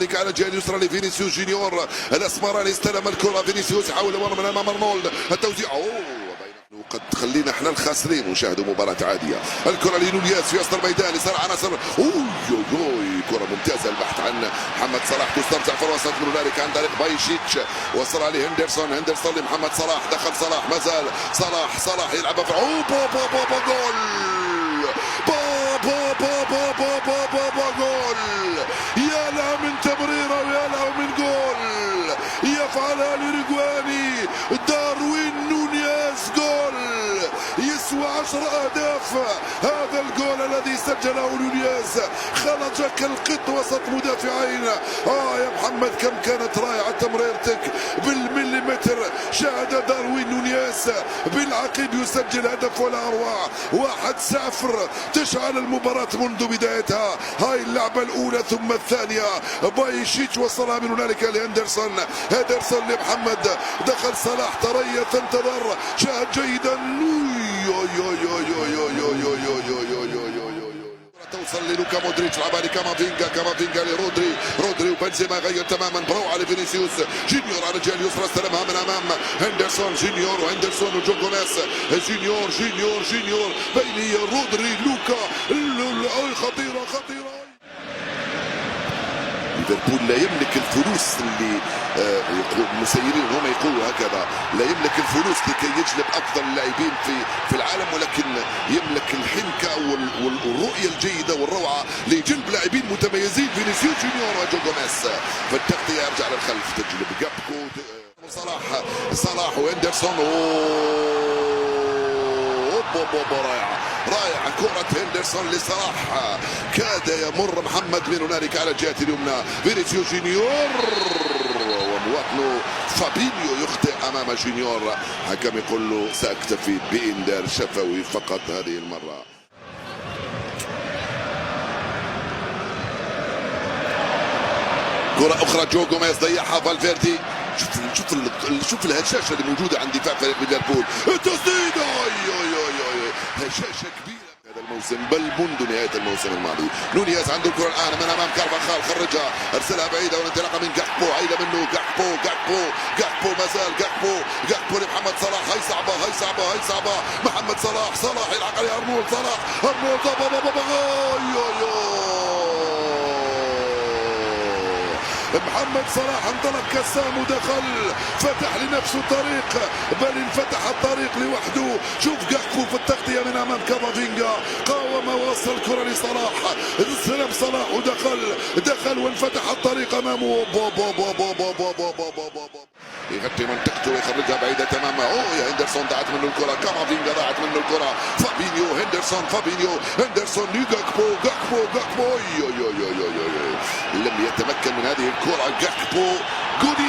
على الجهه اليسرى لفينيسيوس جونيور الاسمراني استلم الكره فينيسيوس يحاول من امام ارنولد التوزيع قد خلينا احنا الخاسرين ونشاهدوا مباراة عادية. الكرة لنونيز في وسط الميدان لصالح عناصر كرة ممتازة البحث عن محمد صلاح تسترجع في الوسط من هنالك عن طريق بايشيتش وصلها لهندرسون لمحمد صلاح دخل صلاح ما زال صلاح يلعبها في جول جول يا له من تمريرة ويا له من جول يفعلها لرجواني داروين نونيز جول يسوى 10 أهداف. هذا الجول الذي سجله نونيز خرج كالقط وسط مدافعين. يا محمد كم كانت رائعة تمريرتك بالمليمتر. شاهد داروين نونيز بالعقيد يسجل هدف ولا أروع. 1-0 تشعل المباراة منذ بدايتها. هاي اللعبة الأولى ثم الثانية. بايشيتش وصلها من هنالك لهندرسون لمحمد دخل صلاح طرية تنتظر شاهد جيدا توصل للوكا مودريتش لعبها لكامافينجا لرودري وبنزيما غير تماما بروعه لفينيسيوس جونيور على الجهه اليسرى استلمها من امام هندرسون وهندرسون وجو جوميز جونيور بيني رودري لوكا خطيره ليفربول لا يملك الفلوس اللي المسيرين هم يقولوا هكذا، لا يملك الفلوس لكي يجلب افضل اللاعبين في العالم، ولكن يملك الحنكه والرؤيه الجيده والروعه لجلب لاعبين متميزين. فينيسيوس جونيور وجو جوميز فالتغطيه يرجع للخلف تجلب جابكو صلاح وهندرسون رائعة كرة هندرسون لصلاح كاد يمر محمد من هنالك على الجهة اليمنى. فينيسيوس جونيور ومواطنه فابينيو يخطئ أمام جونيور. حكم يقول له سأكتفي بإنذار شفوي فقط هذه المرة. كرة أخرى جو جوميز ضيعها فالفيردي. شوف الهشاشة اللي موجودة عند دفاع فريق ليفربول. التسديد هشاشة كبيرة هذا الموسم بل منذ نهاية الموسم الماضي. نونيز عنده الكرة الآن من أمام كارفاخال خرجها أرسلها بعيدة والانطلاقة من جاكبو عيدة منه جاكبو ما زال جاكبو لمحمد صلاح. هاي صعبة محمد صلاح يلعب عليه أرنولد محمد صلاح انطلق كسام ودخل فتح لنفسه طريق بل انفتح الطريق لوحده. شوف جاكبو في التغطية من امام كامافينجا قاوم ووصل الكرة لصلاح استلم صلاح ودخل وانفتح الطريق امامه يغطي منطقته ويخرجها بعيدة تماما. يا هندرسون ضاعت منه الكرة كامافينجا ضاعت منه الكرة فابينيو هندرسون جاكبو لم يتمكن من هذه الكرة جاكبو جول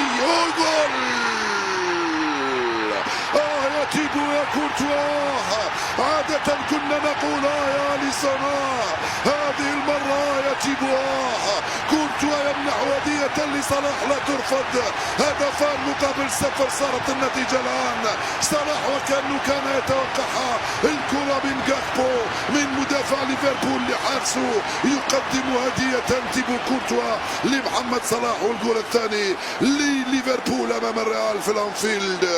يا تيبو يا كورتوا. عادة كنا نقول يا لسنا هذه المرة يا تيبو كورتوا يمنح هدية لصلاح لا ترفض. هدفان مقابل 0 صارت النتيجة الآن. صلاح وكأنه كان يتوقعها. الكرة من جاكبو من مدافع ليفربول لحارسه يقدم هدية تيبو كورتوا لمحمد صلاح والجول الثاني لليفربول أمام الريال في الأنفيلد.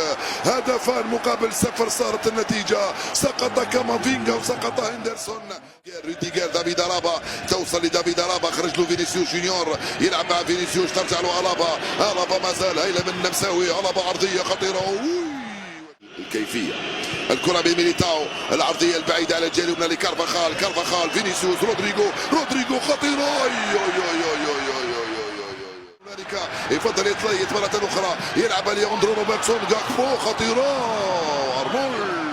هدفان مقابل 0 صارت النتيجة. سقط كامافينجا وسقط هندرسون. روديجر دافيد ألابا توصل لدافيد ألابا خرج له فينيسيوس جونيور يلعب مع فينيسيوس ترجع له ألابا ما زال هيلة من نمساوي ألابا عرضية خطيرة. الكيفية الكرة بميليتاو العرضية البعيدة على الجهة اليمنى لكارفاخال فينيسيوس رودريجو خطيرة يفضل يتليت مرة أخرى يلعب لياندرو روبرتسون جاكبو خطيرة أرنولد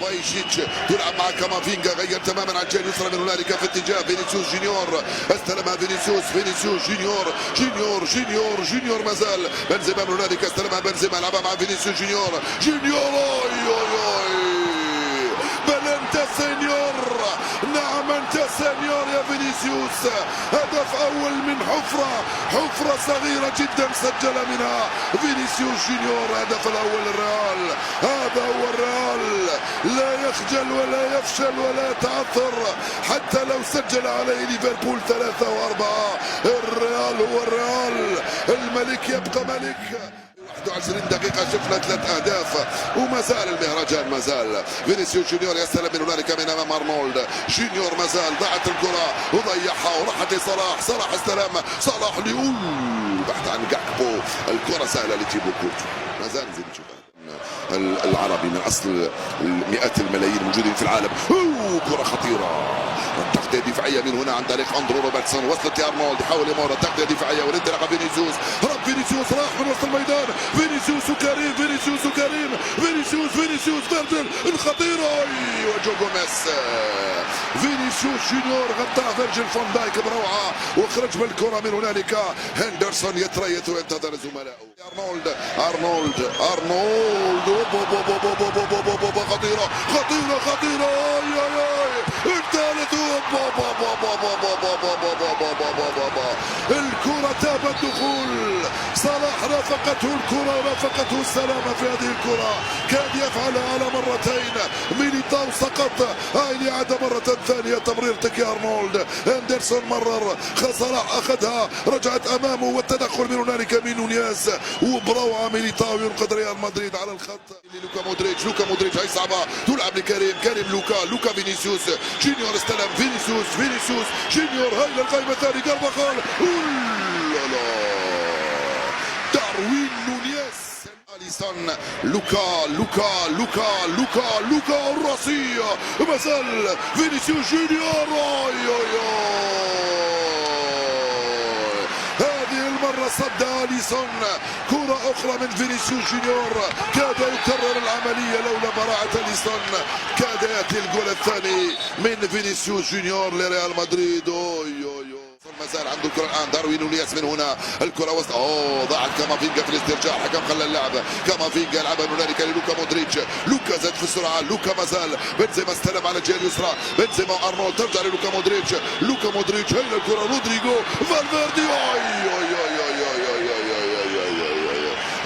بايشيتش تلعب مع كامافينجا غير تماما على الجهه اليسرى من هنالك في اتجاه فينيسيوس جونيور استلمها فينيسيوس جونيور ما زال بنزيما من هنالك استلمها بنزيما لعبها مع فينيسيوس جونيور أنت سينيور، نعم أنت سينيور يا فينيسيوس. هدف أول من حفرة صغيرة جدا سجل منها فينيسيوس جونيور. هدف الأول الريال، هذا هو الريال، لا يخجل ولا يفشل ولا يتعثر حتى لو سجل عليه ليفربول 3 و4. الريال هو الريال، الملك يبقى ملك. 21 دقيقة شفنا 3 أهداف وما زال المهرجان، ما زال فينيسيوس جونيور يستلم من هنالك من أمام أرنولد. جونيور ما زال، ضاعت الكرة وضيعها وراحت لصلاح. صلاح استلم، صلاح بحث عن جاكبو. الكرة سهلة لتيبو كورتو. ما زال نزيد نشوف العربي من أصل مئات الملايين الموجودين في العالم. كرة خطيرة، تغطية دفاعية من هنا عن طريق أندرو روبرتسون. وصلت لأرنولد، يحاول يمر، تغطية دفاعية والانطلاقة فينيسيوس. هرب فينيسيوس، راح من وسط الميدان. فينيسيوس وكريم، فينيسيوس وكريم، فينيسيوس فيرجل الخطيرة وجو جوميز. فينيسيوس جونيور غطى فيرجل فون دايك بروعة وخرج بالكرة من هنالك. هندرسون يتريث وينتظر زملائه. أرنولد خطيرة الثالث. الكرة تاب الدخول. صلاح رافقته الكرة ورافقته السلامة في هذه الكرة، كاد يفعلها على مرتين. ميليتاو سقط، هاي الإعادة مرة ثانية. تمريرتك يا أرنولد. هندرسون مرر، صلاح أخذها، رجعت أمامه والتدخل من هنالك من نونيز وبروعة. ميليتاو ينقذ ريال مدريد على الخط. لوكا مودريتش هاي صعبة، تلعب لكريم، لوكا فينيسيوس جونيور استلم. فينيسيوس جونيور، هاي للقائمة الثانية. كارفاخال، داروين نونيز، أليسون، لوكا الراسية. ما زال فينيسيوس جونيور. هذه المرة صد أليسون. كرة أخرى من فينيسيوس جونيور، كاد يكرر العملية لولا براعة أليسون. كاد يأتي الجول الثاني من فينيسيوس جونيور لريال مدريد. ما زال عنده الكرة الآن. داروين نونيز من هنا، الكرة وسط، ضاعت كامافينجا في الاسترجاع. الحكم خلى اللعب. كامافينجا يلعبها من هنالك للوكا مودريتش. لوكا زاد في السرعة. لوكا ما زال. بنزيما استلم على الجهة اليسرى. بنزيما وأرنولد، ترجع للوكا مودريتش. هي الكرة رودريجو فالفيردي.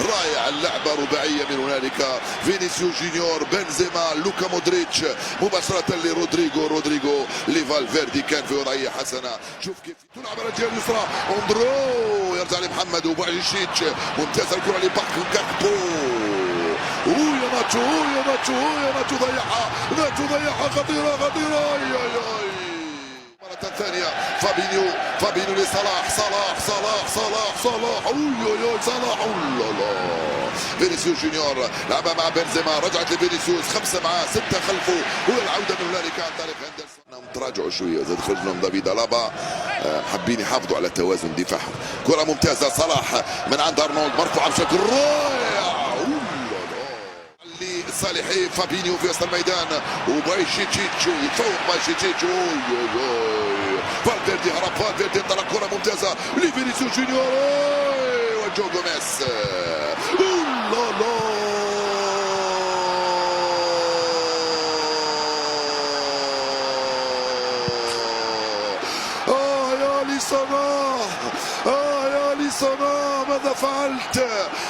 رائع اللعبة رباعية من هنالك. فينيسيوس جونيور، بنزيما، لوكا مودريتش مباشرة لرودريجو لفالفيردي. كان في وضعية حسنة. شوف كيف تلعب على الجهة اليسرى. أندرو يرجع لمحمد وبايشيتش. ممتازة الكرة لجاكبو. يا ناتشو ضيعها خطيرة. مرة ثانية فابينيو لصلاح. صلاح فينيسيوس جونيور لعبها مع بنزيما، رجعت لفينيسيوس، 5 معاه 6 خلفه، والعودة من هنالك عن طريق هندرسون. تراجعوا شوية، زاد خرج لهم دافيد ألابا، حابين يحافظوا على توازن دفاعهم. كرة ممتازة صلاح من عند أرنولد، مرفوعة بشكل رائع لصالحي فابينيو في وسط الميدان. وبايشيتش يتفوق بايشيتش. فالفيردي هرب، فالفيردي انطلق. كرة ممتازة لفينيسيوس جونيور وجو جوميز. يا أليسون ماذا فعلت؟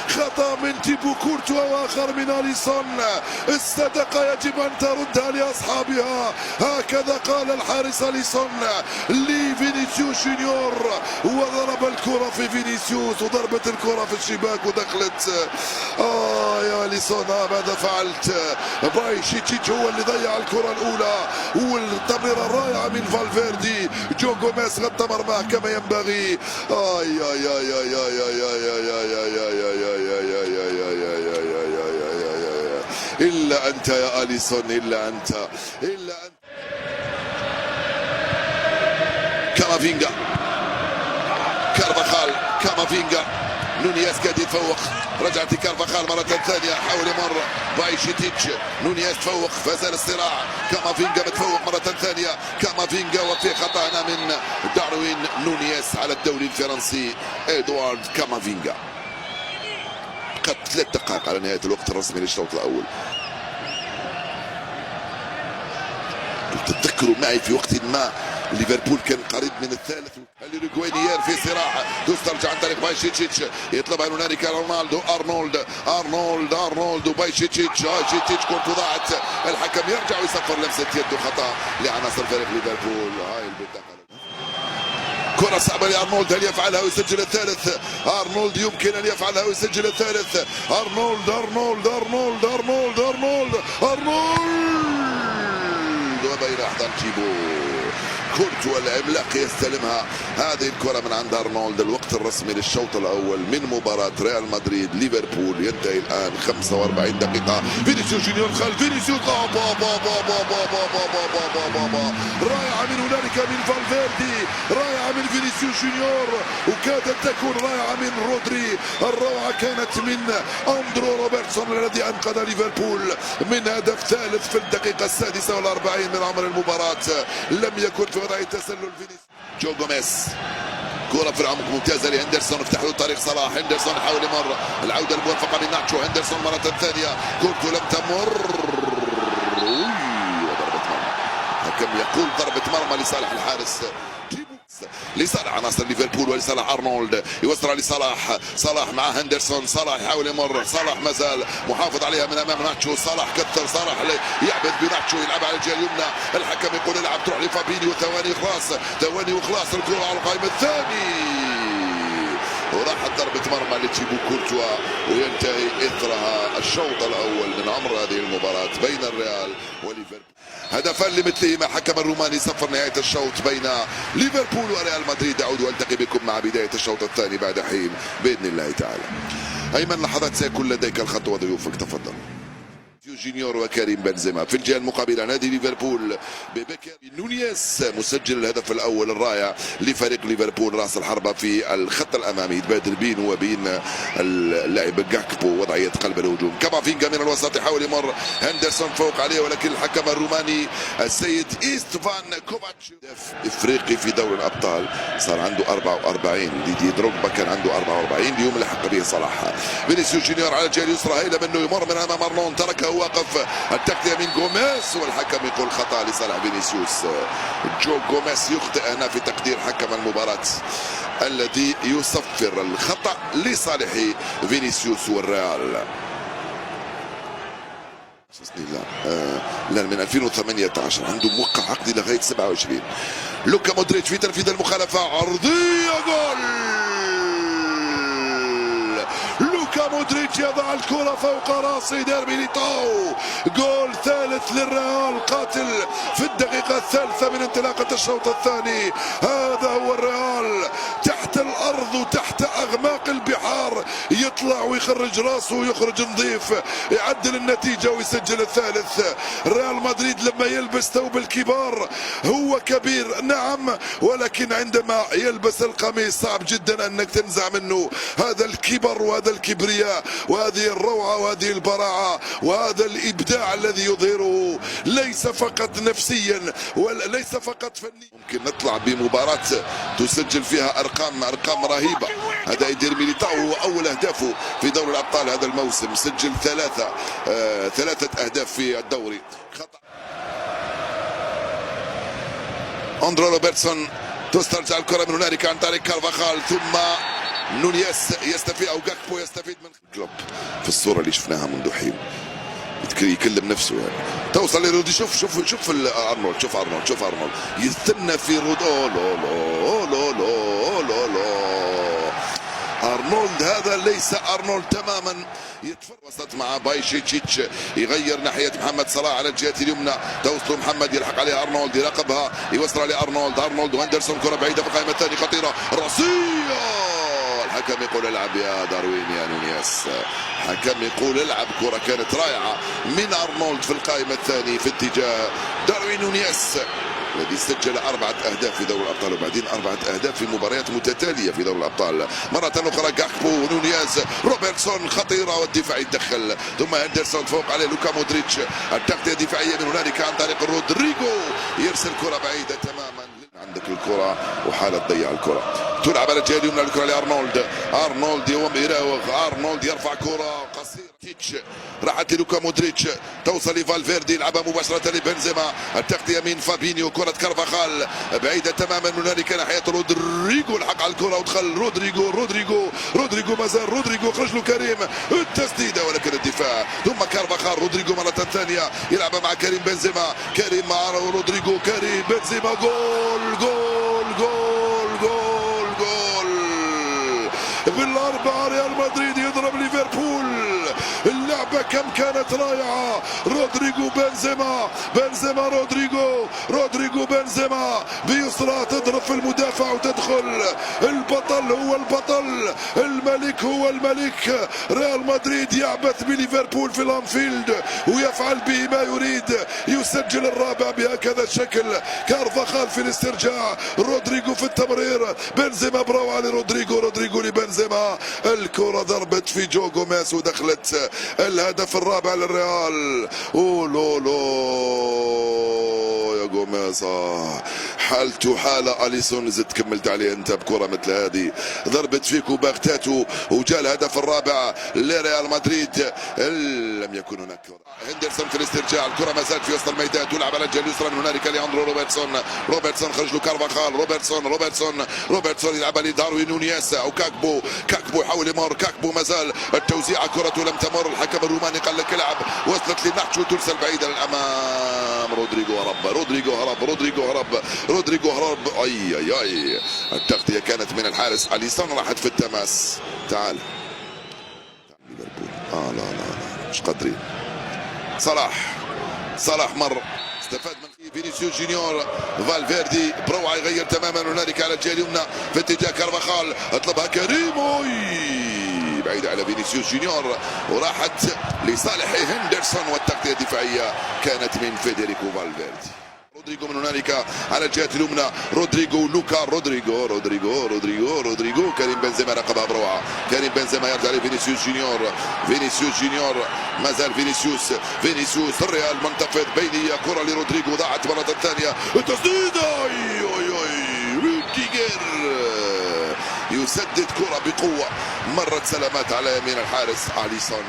خطأ من تيبو كورتوا وآخر من أليسون. الصدقة يجب أن تردها لأصحابها، هكذا قال الحارس أليسون لفينيسيوس جونيور، وضرب الكرة في فينيسيوس وضربت الكرة في الشباك ودخلت. يا أليسون ماذا فعلت؟ بايشيتش هو اللي ضيع الكرة الأولى، والتمريرة الرائعة من فالفيردي. جو جوميز غطى مرماه كما ينبغي. إلا أنت يا أليسون، إلا أنت. كامافينجا، كارفاخال، نونيز كاد يتفوق، رجعت كارفاخال مرة ثانية، حاول يمر بايشيتش. نونيز تفوق، فازال الصراع. كامافينجا متفوق مرة ثانية. كامافينجا وفي خطأ من داروين نونيز على الدولي الفرنسي إدوارد كامافينجا. قد 3 دقائق على نهاية الوقت الرسمي للشوط الأول. تتذكروا معي في وقت ما ليفربول كان قريب من الثالث. الأوروغوايير في صراع تسترجع عن طريق بايشيتش، يطلبها هنالك رونالدو أرنولد وبايشيتش كنت ضاعت. الحكم يرجع ويصفر لمسة يد خطأ لعناصر فريق ليفربول. هاي البطاقة كرة صعبة لأرنولد، هل يفعلها ويسجل الثالث؟ أرنولد يمكن أن يفعلها ويسجل الثالث. أرنولد وبين أحضان جيبو كورتوا العملاق يستلمها. هذه الكرة من عند أرنولد. الوقت الرسمي للشوط الأول من مباراة ريال مدريد ليفربول ينتهي الآن 45 دقيقة. فينيسيوس جونيور خلف فينيسيوس، رائعة من هنالك من فالفيردي، رائعة من فينيسيوس جونيور، وكادت تكون رائعة من رودري. الروعة كانت من أندرو روبرتسون الذي أنقذ ليفربول من هدف ثالث في الدقيقة 46 من عمر المباراة. لم يكن في وضع تسلل فينيسيوس. جو جوميز، كرة في العمق ممتازة لهندرسون، افتح له طريق صلاح. هندرسون حاول يمر، العودة الموفقة من ناتشو. هندرسون مرة ثانية، كورته لم تمر، وضربة مرمى. الحكم يقول ضربة مرمى لصالح الحارس، لصالح عناصر ليفربول ولصالح أرنولد. يوصل لصلاح، صلاح مع هندرسون، صلاح يحاول يمر، صلاح مازال محافظ عليها من امام ناتشو. صلاح كثر، صلاح يعبد بناتشو، يلعب على الجهه اليمنى. الحكم يقول العب، تروح لفابينيو، ثواني وخلاص الكره على القائم الثاني، وراحت ضربة مرمى لتيبو كورتوا، وينتهي إثرها الشوط الأول من عمر هذه المباراة بين الريال وليفربول. هدفان لمثلهما. حكم الروماني صفر نهاية الشوط بين ليفربول وريال مدريد. أعود وألتقي بكم مع بداية الشوط الثاني بعد حين بإذن الله تعالى. أيمن لحظات سيكون لديك الخط وضيوفك، تفضل. جونيور وكريم بنزيما. في الجهه المقابله نادي ليفربول ببكر نونيز مسجل الهدف الاول الرائع لفريق ليفربول، راس الحربه في الخط الامامي يتبادل بينه وبين اللاعب جاكبو وضعيه قلب الهجوم. كامافينجا من الوسط يحاول يمر، هندرسون فوق عليه، ولكن الحكم الروماني السيد إيستفان كوفاتش افريقي في دوري الابطال صار عنده 44. ديدي دروغبا كان عنده 44 اليوم، لحق به صلاح. فينيسيوس جونيور على الجهه اليسرى، هيله منه يمر من امام ارنولد، تركه واقف. التغطية من جوميز والحكم يقول خطأ لصالح فينيسيوس. جو جوميز يخطئ هنا في تقدير حكم المباراة الذي يصفر الخطأ لصالح فينيسيوس والريال. لا من 2018 عنده موقع عقدي لغاية 27. لوكا مودريتش في تنفيذ المخالفة، عرضية، جول. لوكا مودريتش يضع الكرة فوق راس ديربي ميليتاو. جول ثالث للريال، قاتل في الدقيقة الثالثة من انطلاقة الشوط الثاني. هذا هو الريال تحت الأرض وتحت أغماق البحار، يطلع ويخرج راسه ويخرج نظيف، يعدل النتيجة ويسجل الثالث. ريال مدريد لما يلبس ثوب الكبار هو كبير نعم، ولكن عندما يلبس القميص صعب جدا أنك تنزع منه هذا الكبر وهذا الكبرياء وهذه الروعة وهذه البراعة وهذا الإبداع الذي يظهره، ليس فقط نفسيا وليس فقط فنيا. ممكن نطلع بمباراة تسجل فيها أرقام رهيبة. هذا يدير ميليتاو هو أول أهدافه في دوري الأبطال هذا الموسم، سجل ثلاثة أهداف في الدوري. خطأ أندرو روبرتسون، تسترجع الكرة من هنالك عن طريق كارفاخال، ثم نونيز يستفيد او جاكبو يستفيد من كلوب في الصورة اللي شفناها منذ حين، يكلم نفسه يعني. توصل لرودي، شوف ارنولد، شوف ارنولد يستنى في رود. ارنولد هذا ليس ارنولد تماما. وسط مع بايشيتش، يغير ناحية محمد صلاح على الجهة اليمنى، توصل محمد يلحق عليها ارنولد، يراقبها، يوصل لارنولد وهندرسون، كرة بعيدة في القائمة الثانية خطيرة، راسية. الحكم يقول العب يا داروين يا نونيز. الحكم يقول العب، كرة كانت رائعة من ارنولد في القائمة الثانية في اتجاه داروين نونيز الذي سجل 4 أهداف في دوري الأبطال، وبعدين 4 أهداف في مباريات متتالية في دوري الأبطال. مرة أخرى جاكبو ونونيز، روبرتسون خطيرة والدفاع يتدخل، ثم هندرسون فوق عليه لوكا مودريتش، التغطية الدفاعية من هنالك عن طريق رودريجو، يرسل كرة بعيدة تماما عند عندك الكرة وحالة تضيع الكرة، تلعب على الجهة اليمنى الكرة لأرنولد، أرنولد يوم يراوغ، أرنولد يرفع كرة قصيرة، تيتش راحت لوكا مودريتش، توصل لفالفيردي يلعبها مباشرة لبنزيما، التغطية من فابينيو، كرة كارفاخال بعيدة تماما من هنالك ناحية رودريغو، لحق على الكرة ودخل رودريغو ما زال رودريغو، خرج له كريم، التسديدة ولكن الدفاع، ثم كارفاخال، رودريغو مرة ثانية يلعبها مع كريم بنزيما، كريم مع رودريغو، كريم بنزيما، جول جول جول جول جول بالأربعة، ريال مدريد يضرب ليفربول. اللعبة كم كانت رائعة، رودريغو بنزيما رودريغو بنزيما بيسرى تضرب في المدافع وتدخل، البطل هو البطل، الملك هو الملك، ريال مدريد يعبث بليفربول في الانفيلد ويفعل به ما يريد، يسجل الرابع بهكذا الشكل، كارفاخال في الاسترجاع، رودريغو في التمرير، بنزيما بروعة لرودريغو لبنزيما، الكرة ضربت في جو غوميز ودخلت، الهدف الرابع للريال. لو يا غوميز، حالته حالة أليسون، زدت كملت عليه انت بكرة مثل هذه، ضربت فيك وبغتاته وجاء الهدف الرابع لريال مدريد. لم يكن هناك هندرسون في الاسترجاع، الكرة ما زالت في وسط الميدان، تلعب على الجهة اليسرى، من هنالك لياندرو روبرتسون خرج له كارفاخال، روبرتسون يلعبها لداروين نونيز او كاكبو يحاول يمر، كاكبو ما زال التوزيع، كرته لم تمر، الحكم الروماني قال لك العب، وصلت لنحش وترسل بعيدا للامام، رودريغو هرب، اي التغطية كانت من الحارس أليسون، راحت في التماس، تعال ليفربول، لا مش قادرين، صلاح مر، استفاد من فينيسيوس جونيور، فالفيردي بروعة يغير تماما هنالك على الجهة اليمنى في اتجاه كارفاخال، اطلبها كريم، بعيدة على فينيسيوس جونيور وراحت لصالح هندرسون، والتغطية الدفاعية كانت من فيدريكو فالفيردي. رودريغو من هنالك على الجهة اليمنى، رودريغو كريم بنزيما راقبها بروعة، كريم بنزيما يرجع لفينيسيوس جونيور ما زال فينيسيوس الريال منتفض، بينية كرة لرودريغو ضاعت مرة ثانية، التسديدة روديجر يسدد كرة بقوة، مرت سلامات على يمين الحارس أليسون،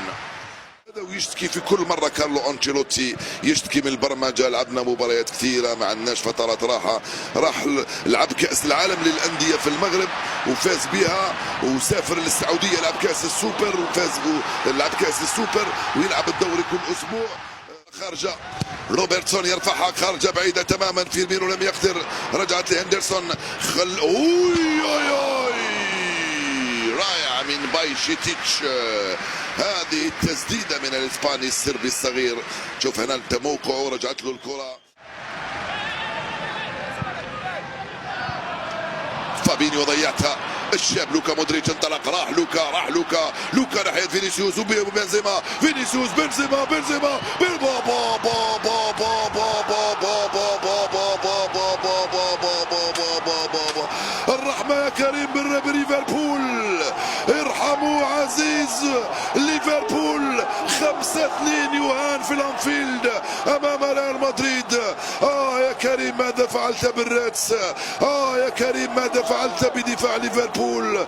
ويشتكي في كل مرة كارلو أنشيلوتي، يشتكي من البرمجة، لعبنا مباريات كثيرة ما عندناش فترات راحة، راح لعب كأس العالم للأندية في المغرب وفاز بها، وسافر للسعودية لعب كأس السوبر لعب كأس السوبر، ويلعب الدوري كل أسبوع. خارجة روبرتسون يرفعها خارجة بعيدة تماما، فيرمينو لم يقدر، رجعت لهندرسون، رائعة من بايشيتيتش، هذه التسديدة من الإسباني السربي الصغير، شوف هنا موقعه ورجعت له الكرة، فابينيو ضيعتها، الشاب لوكا مودريتش انطلق، راح لوكا ناحية فينيسيوس وبنزيما، بنزيما الرحمة يا كريم ليفربول، ارحموا عزيز ليفربول، 5-2 يهان في الانفيلد امام ريال مدريد. يا كريم ماذا فعلت بالريتس، يا كريم ماذا فعلت بدفاع ليفربول،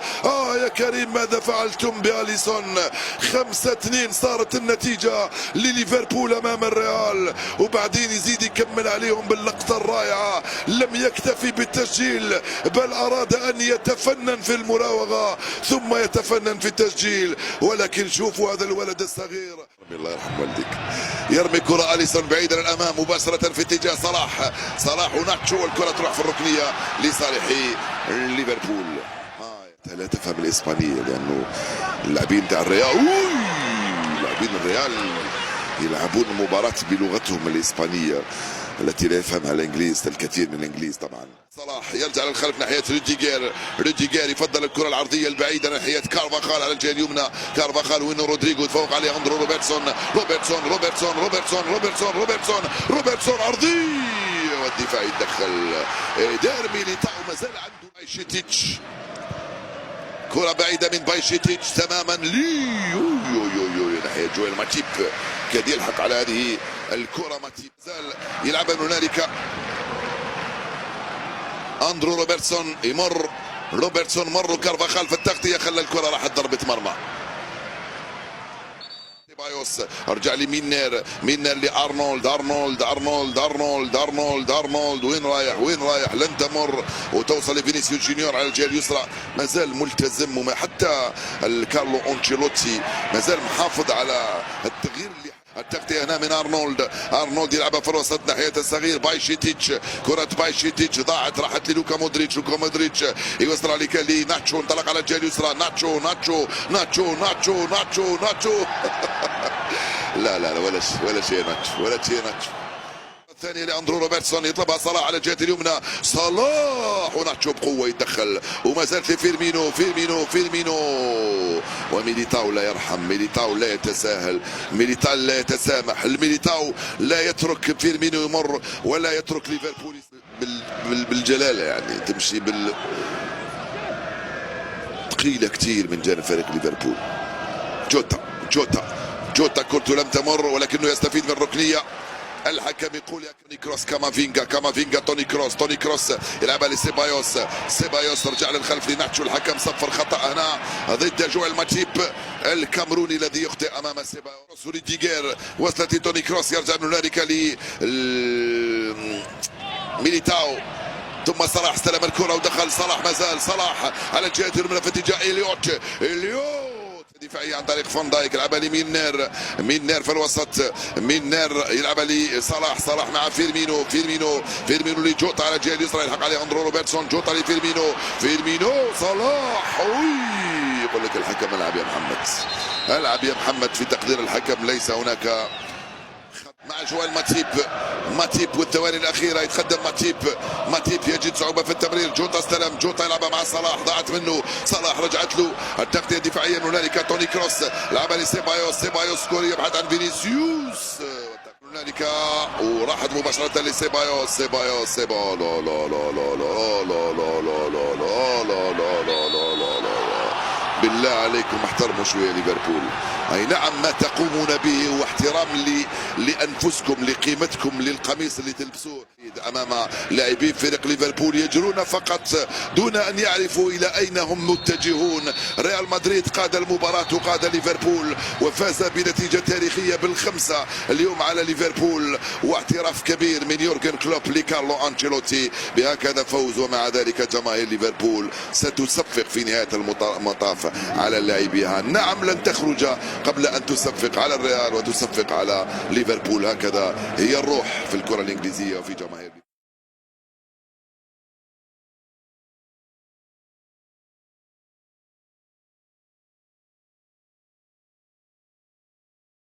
يا كريم ماذا فعلتم بأليسون، 5-2 صارت النتيجة لليفربول امام الريال، وبعدين يزيد يكمل عليهم باللقطة الرائعة، لم يكتفي بالتسجيل بل اراد ان يتفنن في المراوغة ثم يتفنن في التسجيل، ولكن شوفوا هذا الولد الصغير، الله يرحم والديك، يرمي كرة أليسون بعيدا للأمام مباشرة في اتجاه صلاح وناتشو، والكرة تروح في الركنية لصالح ليفربول. لا تفهم الإسبانية لأنه اللاعبين تاع الريال لاعبين الريال يلعبون المباراة بلغتهم الإسبانية التي لا يفهمها الانجليز، الكثير من الانجليز طبعا. صلاح يرجع للخلف ناحيه روديجير يفضل الكره العرضيه البعيده ناحيه كارفاخال على الجهه اليمنى، كارفاخال وينه رودريغو يتفوق عليه اندرو روبرتسون عرضيه والدفاع يتدخل، ديرمي ليتاو ما زال عنده بايشيتيتش، كره بعيده من بايشيتيتش تماما ناحيه جويل ماتيب، كاد يلحق على هذه الكره، ماتيب زال يلعب من هنالك اندرو روبرتسون يمر، روبرتسون مر كارفاخال في التغطيه، خلى الكره راحت ضربه مرمى. سيبايوس رجع لي مينير لارنولد، ارنولد وين رايح لن تمر وتوصل لفينيسيوس جونيور على الجهه اليسرى. ما زال ملتزم، وما حتى كارلو أنشيلوتي ما زال محافظ على التغيير اللي التغطية هنا من ارنولد يلعبها في الوسط ناحية الصغير بايشيتيتش، كرة بايشيتيتش ضاعت، راحت للوكا مودريتش، يوصلها لناتشو، انطلق على الجهة اليسرى، ناتشو لا ولا شيء ناتشو. الثانية لأندرو روبرتسون يطلبها صلاح على الجهة اليمنى، صلاح وناتشو بقوة يتدخل، وما زالت فيرمينو وميليتاو لا يرحم، ميليتاو لا يتساهل، ميليتاو لا يتسامح، الميليتاو لا يترك فيرمينو يمر ولا يترك ليفربول بالجلالة، يعني تمشي ثقيلة كثير من جانب فريق ليفربول. جوتا كرته لم تمر ولكنه يستفيد من الركنية. الحكم يقول يا توني كروس، كامافينجا توني كروس يلعبها لسيبايوس، رجع للخلف لناتشو، الحكم صفر خطأ هنا ضد جويل ماتيب الكامروني الذي يخطئ امام سيبايوس. وريديغير وصلت لتوني كروس، يرجع من هنالك ميليتاو، ثم صلاح استلم الكرة ودخل صلاح، ما زال صلاح على الجهة اليمنى في اتجاه إليوت دفاعية عن طريق فان دايك، يلعبها لمينير في الوسط، يلعبها لصلاح مع فيرمينو لجوتا على الجهة اليسرى، يلحق عليه اندرو روبرتسون، جوتا لفيرمينو صلاح. يقول لك الحكم العب يا محمد، في تقدير الحكم ليس هناك مع جوال ماتيب والثواني الأخيرة يتقدم ماتيب يجد صعوبة في التمرير، جوتا استلم، جوتا يلعبها مع صلاح، ضاعت منه، صلاح رجعت له، التغطية الدفاعية من هنالك توني كروس لعبها لسيبايوس كوري يبحث عن فينيسيوس هنالك وراحت مباشرة لسيبايوس بالله عليكم احترموا شويه ليفربول. اي نعم ما تقومون به واحترام لانفسكم، لقيمتكم، للقميص اللي تلبسوه امام لاعبين فريق ليفربول يجرون فقط دون ان يعرفوا الى اين هم متجهون. ريال مدريد قاد المباراه وقاد ليفربول وفاز بنتيجه تاريخيه بالخمسه اليوم على ليفربول، واعتراف كبير من يورجن كلوب لكارلو أنشيلوتي بهكذا فوز. ومع ذلك جماهير ليفربول ستصفق في نهايه المطاف على لاعبيها. نعم لن تخرج قبل ان تصفق على الريال وتصفق على ليفربول، هكذا هي الروح في الكره الانجليزيه وفي جماهير